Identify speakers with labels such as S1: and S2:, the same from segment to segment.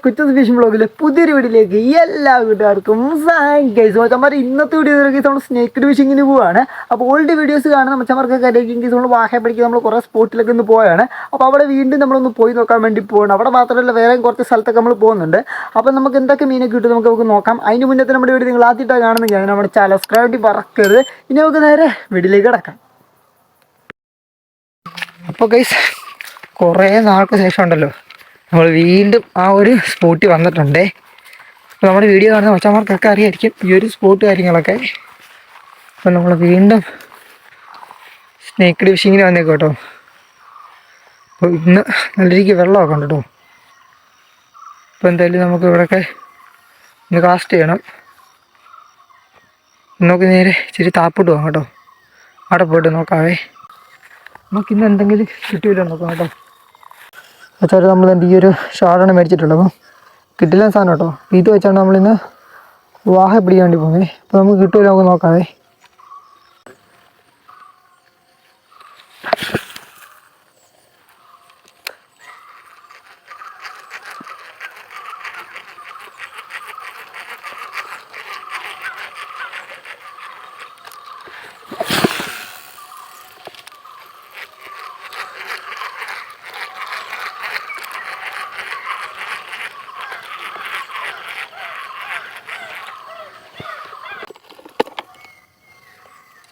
S1: കുറ്റസ് phishing ബ്ലോഗിലെ പുതിയൊരു വീഡിയോയിലേക്ക് എല്ലാ കൂട്ടുകാർക്കും മച്ചന്മാർ ഇന്നത്തെ വീഡിയോ നമ്മൾ സ്നേക്ക് ഫിഷിങ്ങിന് പോവാണ്. അപ്പോൾ ഓൾഡ് വീഡിയോസ് കാണുന്ന മച്ചന്മാർക്കൊക്കെ അറിയിക്കും നമ്മൾ വാഹ പഠിക്കുക നമ്മൾ കുറേ സ്പോട്ടിലൊക്കെ ഒന്ന് പോയാണ്. അപ്പോൾ അവിടെ വീണ്ടും നമ്മളൊന്ന് പോയി നോക്കാൻ വേണ്ടി പോവാണ്. അവിടെ മാത്രമല്ല വേറെ കുറച്ച് സ്ഥലത്തൊക്കെ നമ്മൾ പോകുന്നുണ്ട്. അപ്പോൾ നമുക്ക് എന്തൊക്കെ മീനൊക്കെ കിട്ടും നമുക്ക് നോക്കാം. അതിന് മുന്നേ നമ്മുടെ വീഡിയോ നിങ്ങൾ ആദ്യമായിട്ടാണ് കാണുന്നെങ്കിൽ നമ്മുടെ ചാനൽ സബ്സ്ക്രൈബ് പറക്കരുത്. ഇനി നമുക്ക് നേരെ വീഡിയോയിലേക്ക് കിടക്കാം. അപ്പോൾ ഗൈസ് കുറേ നാൾക്ക് ശേഷം ഉണ്ടല്ലോ നമ്മൾ വീണ്ടും ആ ഒരു സ്പോട്ടിൽ വന്നിട്ടുണ്ടേ. അപ്പോൾ നമ്മുടെ വീഡിയോ കാണുന്ന മച്ചന്മാർക്കൊക്കെ അറിയായിരിക്കും ഈ ഒരു സ്പോട്ട് കാര്യങ്ങളൊക്കെ. അപ്പോൾ നമ്മൾ വീണ്ടും സ്നേക്ക് ഫിഷിങ്ങിന് വന്നേക്കും കേട്ടോ. അപ്പോൾ ഇന്ന് നല്ല രീതിക്ക് വെള്ളമൊക്കെ ഉണ്ട് കേട്ടോ. അപ്പോൾ എന്തായാലും നമുക്ക് ഇവിടെയൊക്കെ ഒന്ന് കാസ്റ്റ് ചെയ്യണം. നമുക്ക് നേരെ ഇച്ചിരി താപ്പിട്ട് പോകാം കേട്ടോ. അവിടെ പോയിട്ട് നോക്കാവേ. നമുക്കിന്ന് എന്തെങ്കിലും കിട്ടിയില്ല നോക്കാം കേട്ടോ. വെച്ചാൽ നമ്മൾ ഈ ഒരു ഷാർട്ടാണ് മേടിച്ചിട്ടുള്ളത്. അപ്പം കിട്ടില്ല സാധനം കേട്ടോ. ഇത് വെച്ചാണ് നമ്മളിന്ന് വാഹ പിടിക്കാൻ വേണ്ടി പോകുന്നത്. അപ്പോൾ നമുക്ക് കിട്ടുമല്ലോ നമുക്ക് നോക്കാവേ.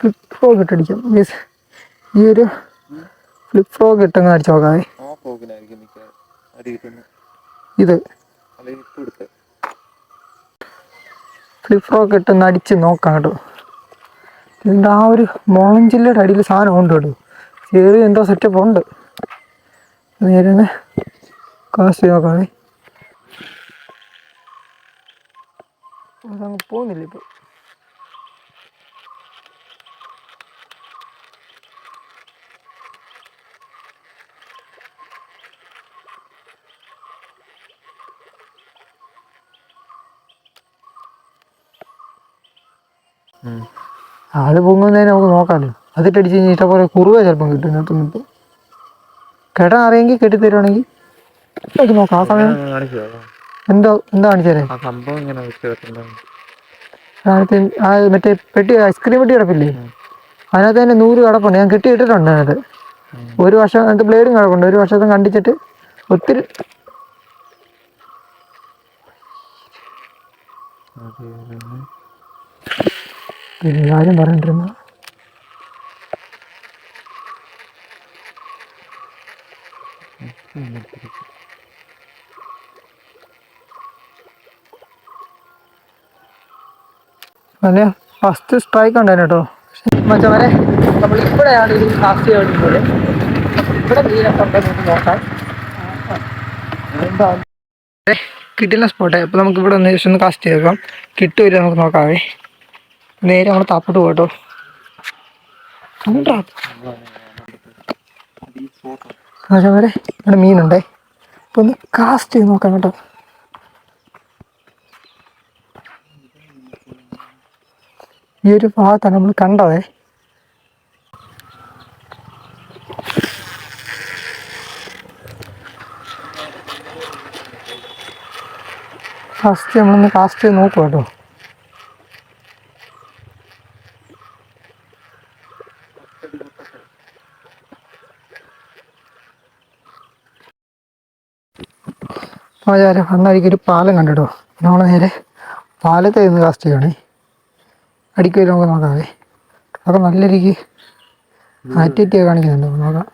S1: ഫ്ലിപ്പ് ഫ്രോഗ് ഇട്ടടിക്കാം. മീൻസ് ഈ ഒരു ഫ്ലിപ്പ് ഫ്രോഗ് ഇട്ടങ്ങ് അടിച്ച് നോക്കാവേ. ഇത് ഫ്ലിപ്പ് ഫ്രോഗ് ഇട്ടൊന്ന് അടിച്ച് നോക്കാം കേട്ടോ. ഇതിൻ്റെ ആ ഒരു മോളഞ്ചില്ലയുടെ അടിയിൽ സാധനം ഉണ്ട് കേട്ടോ. ചെറിയ എന്തോ സെറ്റപ്പ് ഉണ്ട്. നേരെ തന്നെ കാസ്റ്റ് ചെയ്ത് നോക്കാവേ. അതങ്ങ് പോകുന്നില്ല ഇപ്പോൾ. അത് പൊങ്ങുന്നതിന് നമുക്ക് നോക്കാമല്ലോ. അതിട്ടടിച്ച് കഴിഞ്ഞാൽ ഇഷ്ടംപോലെ കുറുവ ചിലപ്പം കിട്ടും. ഇതിനകത്തൊന്നും ഇപ്പോൾ കേട്ടാൻ അറിയെങ്കിൽ കെട്ടിത്തരുവാണെങ്കിൽ നോക്കാം. ആ സമയം എന്താ കാണിച്ചാലേ മറ്റേ പെട്ടി ഐസ്ക്രീം പെട്ടി കിടപ്പില്ലേ, അതിനകത്ത് തന്നെ 100 കിടപ്പുണ്ട്. ഞാൻ കെട്ടിയിട്ടിട്ടുണ്ട് അതിനകത്ത്. ഒരു വർഷം അതിനകത്ത് ബ്ലേഡും കിടപ്പുണ്ട്. ഒരു വർഷത്തെ കണ്ടിച്ചിട്ട് ഒത്തിരി കാര്യം പറഞ്ഞിട്ടിരുന്ന അല്ലേ. ഫസ്റ്റ് സ്ട്രൈക്ക് ഉണ്ടായിരുന്നു കേട്ടോ. മച്ചവരെ നമ്മൾ ഇവിടെയാണ് ഇത് കാസ്റ്റ് ചെയ്യുന്നത്. ഇവിടെ മീനൊക്കെ ഉണ്ടെന്ന് നോക്കാം. കിട്ടുന്ന സ്പോട്ടേ. അപ്പോൾ നമുക്ക് ഇവിടെ ഒന്ന് ജസ്റ്റ് ഒന്ന് കാസ്റ്റ് ചെയ്തേക്കാം. കിട്ടുമില്ല നമുക്ക് നോക്കാവേ. നേരെ നമ്മൾ താപ്പിട്ട് പോകട്ടോ. വരെ ഇവിടെ മീനുണ്ടേ. അപ്പോൾ ഒന്ന് കാസ്റ്റ് ചെയ്ത് നോക്കാം കേട്ടോ. ഈ ഒരു ഭാഗത്താണ് നമ്മൾ കണ്ടതേ. ഫസ്റ്റ് നമ്മളൊന്ന് കാസ്റ്റ് ചെയ്ത് നോക്കുക കേട്ടോ. അന്നായിരിക്കും ഒരു പാലം കണ്ടിട്ടോ. നമ്മൾ നേരെ പാലത്തെ നിന്ന് കാസ്റ്റ് ചെയ്യണേ. അടിക്കുമല്ലോ നമുക്ക് നോക്കാവേ. അതൊക്കെ നല്ല രീതിക്ക് ആക്ടിവിറ്റിയൊക്കെ കാണിക്കുന്നുണ്ടോ നോക്കാം.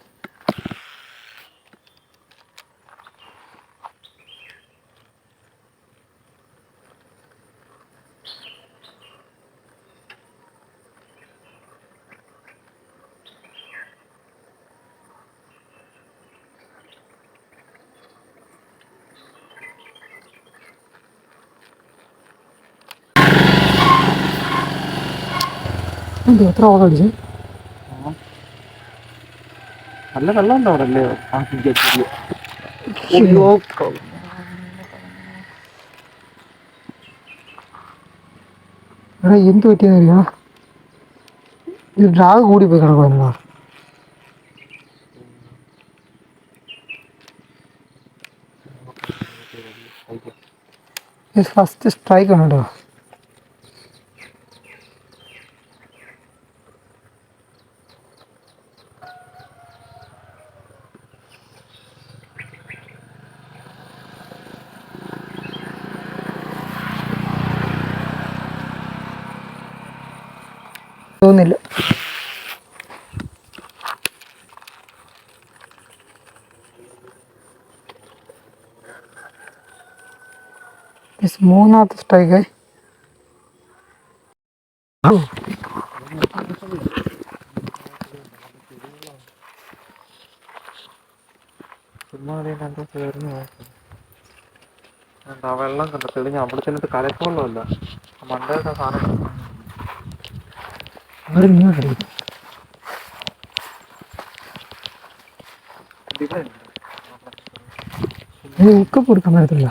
S1: എത്ര ഓളം അടിച്ചു?
S2: നല്ല വെള്ളം ഉണ്ടോ അവിടെ അല്ലേ?
S1: എടാ എന്ത് പറ്റിയെന്ന് അറിയാം. ഇത് ഡ്രാഗ് കൂടി പോയി കിടക്കുമല്ലോ. ഫസ്റ്റ് സ്ട്രൈക്ക് ആണ് കേട്ടോ. തോന്നില്ല. മൂന്നാമത്തെ സ്ട്രൈക്ക്.
S2: വെള്ളം കണ്ട തെളിഞ്ഞ അവിടെ ചെന്നിട്ട് കലക്കവെള്ളമല്ല, മണ്ടയുടെ സാധനം.
S1: ഉക്കപ്പ് കൊടുക്കാൻ പറ്റത്തില്ല.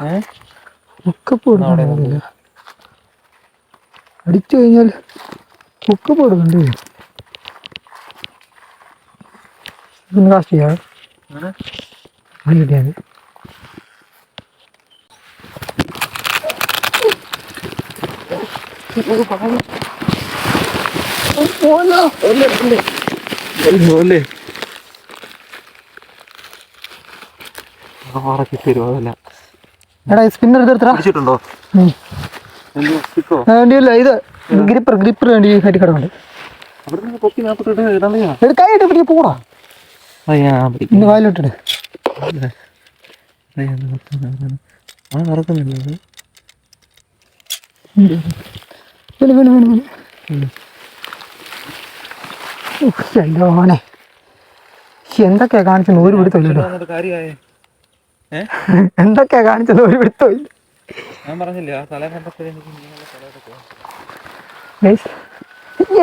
S1: ഉക്കപ്പ് കൊടുക്കാൻ പറ്റത്തില്ല. അടിച്ചു കഴിഞ്ഞാൽ ഉക്കപ്പ് കൊടുക്കണ്ടേ? ഇതൊന്ന് കാസ്റ്റ് ചെയ്യാം. കിട്ടിയാൽ എടാ സ്പിന്നർ എടുത്തിട്ടുണ്ടോ? വേണ്ടിയല്ല, ഇത് ഗ്രിപ്പർ വേണ്ടി കയറ്റി കിടക്കുന്നുണ്ട്. കൈയിട്ട് പിടിച്ച് പോടാ. ഇന്ന് വായിലോട്ടിട്. മോനെ എന്തൊക്കെയാ കാണിച്ചെന്ന് ഒരു പിടുത്തമില്ലല്ലോ. എന്തൊക്കെയാ കാണിച്ചത് ഒരു പിടുത്തമില്ല.
S2: ഞാൻ പറഞ്ഞില്ല ആ സ്ഥലം കണ്ടപ്പോഴേ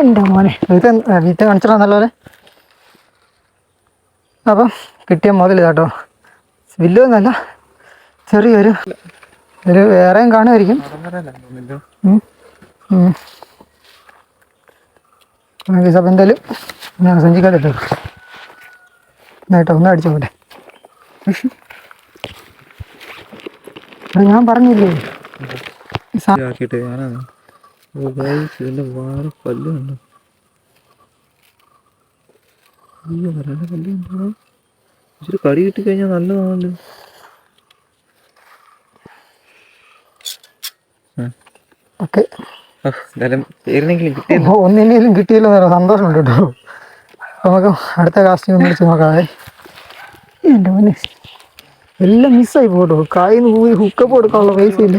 S1: എൻ്റെ മോനെ വീട്ടിൽ കാണിച്ചിടാ നല്ലപോലെ. അപ്പം കിട്ടിയ മുതൽ കേട്ടോ, വലിയൊന്നല്ല, ചെറിയൊരു വേറെയും കാണുമായിരിക്കും. അപ്പം എന്തായാലും ഞാൻ സഞ്ചിക്കാതിട്ടോ കേട്ടോ, ഒന്ന് അടിച്ചോട്ടെ. ഞാൻ പറഞ്ഞില്ലേ
S2: ഇതിന്റെ വേറെ പല്ലുണ്ടോ? അയ്യോ വരാൻ്റെ പല്ലുണ്ടോ? ഇച്ചിരി കടി കിട്ടിക്കഴിഞ്ഞാൽ നല്ലതാണല്ലോ.
S1: ഓക്കെ,
S2: ഒന്നിനെങ്കിലും
S1: കിട്ടിയല്ലോ, സന്തോഷമുണ്ട് കേട്ടോ. നമുക്ക് അടുത്ത കാസ്റ്റിംഗ് ഒന്ന് വിളിച്ച് നോക്കാതെ. എൻ്റെ മോനെ എല്ലാം മിസ്സായി പോട്ടോ. കായിന്ന് പോയി ഹുക്കപ്പ് കൊടുക്കാനുള്ള പൈസ ഇല്ല.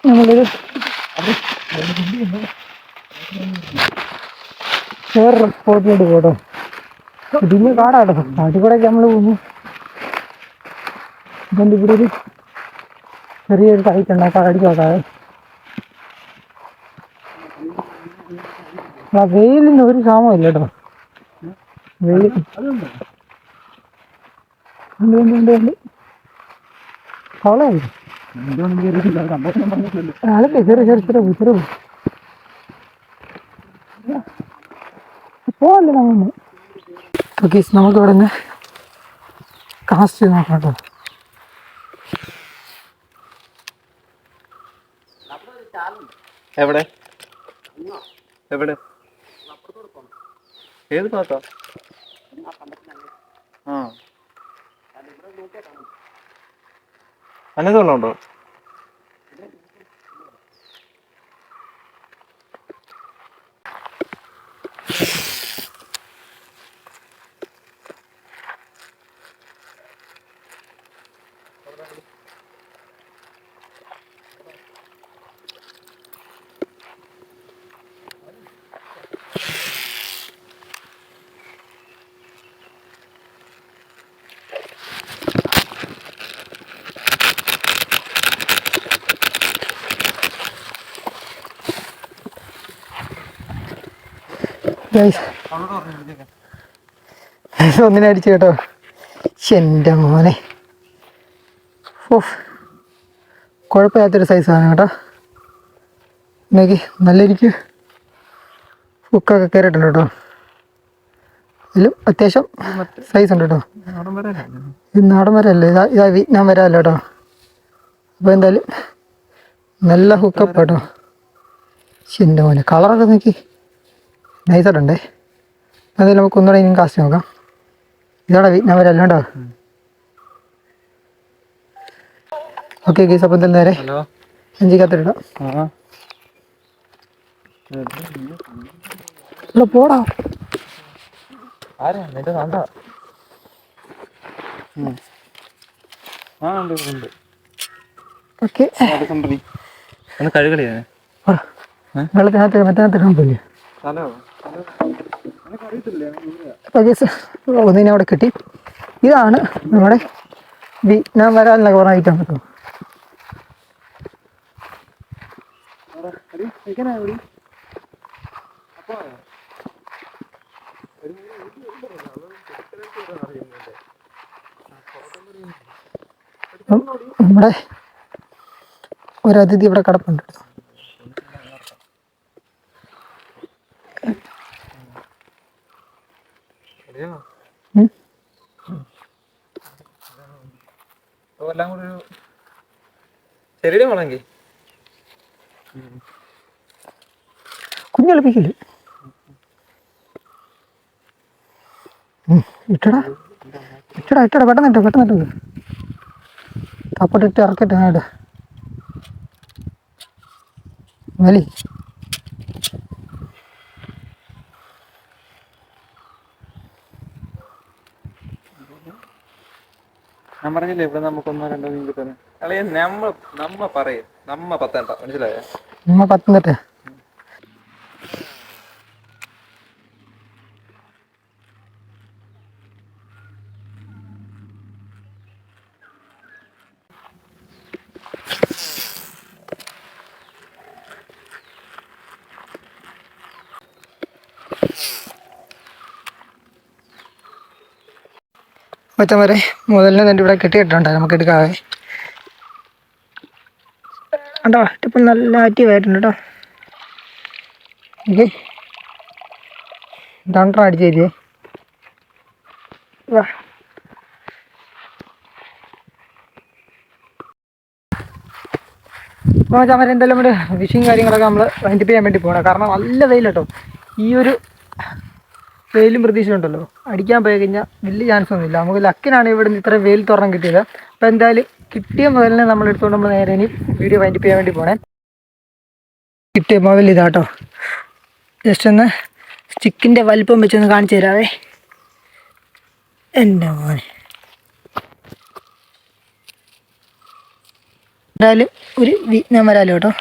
S1: നമ്മളൊരു വേറെ സ്പോട്ടിലോട്ട് പോട്ടോ. ഇതിന് കാടാട്ടോ, കാട്ടിക്കൂടെയൊക്കെ നമ്മൾ പോകുന്നു. ഇതുകൊണ്ട് ഇവിടെ ഒരു ചെറിയൊരു സൈറ്റ് ഉണ്ടാക്കാം, അടിച്ചു നോക്കാതെ. ആ വെയിലിന് ഒരു ക്ഷാമം ഇല്ല കേട്ടോ. വെയിൽ കൊളായി അതൊക്കെ ചെറിയ പോവല്ലേ നമ്മൾ. ഓക്കെ, നമുക്ക് ഇവിടെ നിന്ന് കാസ്റ്റ് ചെയ്ത് നോക്കാം കേട്ടോ.
S2: എവിടെ എവിടെ ഏത് ഭാഗത്താ? ആ അതിനകത്ത് വെള്ളമുണ്ടോ?
S1: ഗൈസ് ഒന്നിനെ അടിച്ചു കേട്ടോ. എൻ്റെ മോനെ ഓഫ് കുഴപ്പമില്ലാത്തൊരു സൈസാണ് കേട്ടോ. നോക്കി നല്ലൊരിക്ക് ഹുക്കൊക്കെ കയറിയിട്ടുണ്ട് കേട്ടോ. ഇതിലും അത്യാവശ്യം സൈസ് ഉണ്ട് കേട്ടോ. ഇത് നാടൻ വരല്ലേ, ഇതാ വിയറ്റ്നാം വരാമല്ലോ കേട്ടോ. അപ്പോൾ എന്തായാലും നല്ല ഹുക്കപ്പ് കേട്ടോ. എൻ്റെ മോനെ കളറൊക്കെ നോക്കി നൈസായിട്ടുണ്ടേ. എന്തായാലും നമുക്ക് ഒന്നുകൂടെ ഇനിയും കാസ്റ്റ് നോക്കാം. ഇതാണ് വിയറ്റ്നാം വരാമല്ലോ കേട്ടോ. ഓക്കെ ഗീസ്, അപ്പോൾ എന്തായാലും നേരെ അഞ്ചിക്കകത്തിടാം. പോടാ ഓക്കെ
S2: കഴുകളിയാ
S1: വെള്ളത്തിനകത്ത് മറ്റത്തിടാൻ പോയില്ലേ. അപ്പോൾ ഗീസ് ഒന്നിനെ അവിടെ കിട്ടി. ഇതാണ് നമ്മുടെ വിയറ്റ്നാം വരാലിനൊക്കെ പറഞ്ഞ ഐറ്റം കേട്ടോ. നമ്മുടെ ഒരു അതിഥി ഇവിടെ കിടപ്പുണ്ട്. കുഞ്ഞൊളിപ്പിക്കില്ല. ഇട്ടടാ ഇട്ടടാ ഇട്ടടാ പെട്ടെന്ന് പെട്ടെന്ന് തപ്പോട്ടിട്ട് ഇറക്കട്ടെ. നാട് വലി
S2: ഞാൻ പറഞ്ഞില്ലേ ഇവിടെ നമുക്കൊന്നോ രണ്ടോ മീൻ കിട്ടുന്നത്. അല്ലെ നമ്മ പറയും പത്തനംതിട്ട മനസ്സിലായോ?
S1: നമ്മ പത്തനംതിട്ട. മൊത്തം വരെ മുതലിനെ തന്നെ ഇവിടെ കെട്ടിയിട്ടുണ്ട്. നമുക്ക് എടുക്കാവേ. കേട്ടോ ഇപ്പം നല്ല ആക്റ്റീവായിട്ടുണ്ട് കേട്ടോ. ഓക്കെ രണ്ടര അടിച്ച് തരികയെ. വാ അപ്പോൾ ചമര എന്തായാലും നമ്മുടെ ഫിഷിങ് കാര്യങ്ങളൊക്കെ നമ്മൾ വൈൻഡപ്പ് ചെയ്യാൻ വേണ്ടി പോകണം. കാരണം നല്ല വെയിൽ കേട്ടോ. ഈ ഒരു വെയിലും പ്രതീക്ഷയുണ്ടല്ലോ, അടിക്കാൻ പോയി കഴിഞ്ഞാൽ വലിയ ചാൻസ് ഒന്നുമില്ല. നമുക്ക് ലക്കിനാണ് ഇവിടെ നിന്ന് ഇത്ര വെയിൽ തുറന്ന് കിട്ടിയത്. അപ്പോൾ എന്തായാലും കിട്ടിയ മുതലിനെ നമ്മൾ എടുത്തുകൊണ്ട് നമ്മൾ നേരെ ഇനി വീഡിയോ വൈൻഡപ്പ് ചെയ്യാൻ വേണ്ടി പോകണേ. കിട്ടിയ മുതൽ ഇതാട്ടോ. ജസ്റ്റ് ഒന്ന് സ്റ്റിക്കിൻ്റെ വലിപ്പം വെച്ചൊന്ന് കാണിച്ചു തരാവേ. എൻ്റെ മോനെ എന്തായാലും ഒരു വിയറ്റ്നാം വരാലോ കേട്ടോ.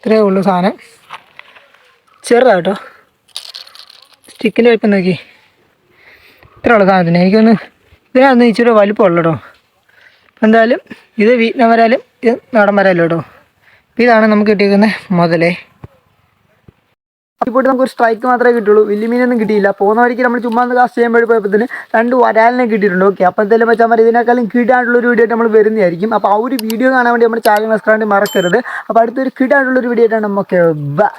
S1: ഇത്രയേ ഉള്ളൂ സാധനം. ചെറുതാട്ടോ. സ്റ്റിക്കിൻ്റെ വലിപ്പം നോക്കി. ഇത്രയേ ഉള്ളൂ സാധനത്തിന്. എനിക്കൊന്ന് ഇതിനകത്ത് ഇച്ചിരി വലിപ്പമുള്ളൂ കേട്ടോ. എന്തായാലും ഇത് വിയറ്റ്നാം വരാലും ഇത് നാടൻ വരാലും കേട്ടോ. ഇതാണ് നമുക്ക് കിട്ടിയിരിക്കുന്നത് മുതലേ. ഇപ്പോൾ നമുക്കൊരു സ്ട്രൈക്ക് മാത്രമേ കിട്ടുള്ളൂ. വലിയ മീനൊന്നും കിട്ടിയില്ല. പോകുന്ന വഴിക്ക് നമ്മൾ ചുമ്മാ ഒന്ന് കാസ്റ്റ് ചെയ്യുമ്പോൾ പോയപ്പോഴത്തേന് 2 വരാലിനെ കിട്ടിയിട്ടുണ്ട്. ഓക്കെ, അപ്പോൾ എന്തായാലും വെച്ചാൽ മതി ഇതിനേക്കാളും കിട്ടാനുള്ളൊരു വീഡിയോ ആയിട്ട് നമ്മൾ വരുന്നതായിരിക്കും. അപ്പോൾ ആ ഒരു വീഡിയോ കാണാൻ വേണ്ടി നമ്മുടെ ചാനൽ സബ്സ്ക്രൈബ് മറക്കരുത്. അപ്പോൾ അടുത്തൊരു കിട്ടാനുള്ളൊരു വീഡിയോ ആയിട്ടാണ് നമുക്ക് ബൈ.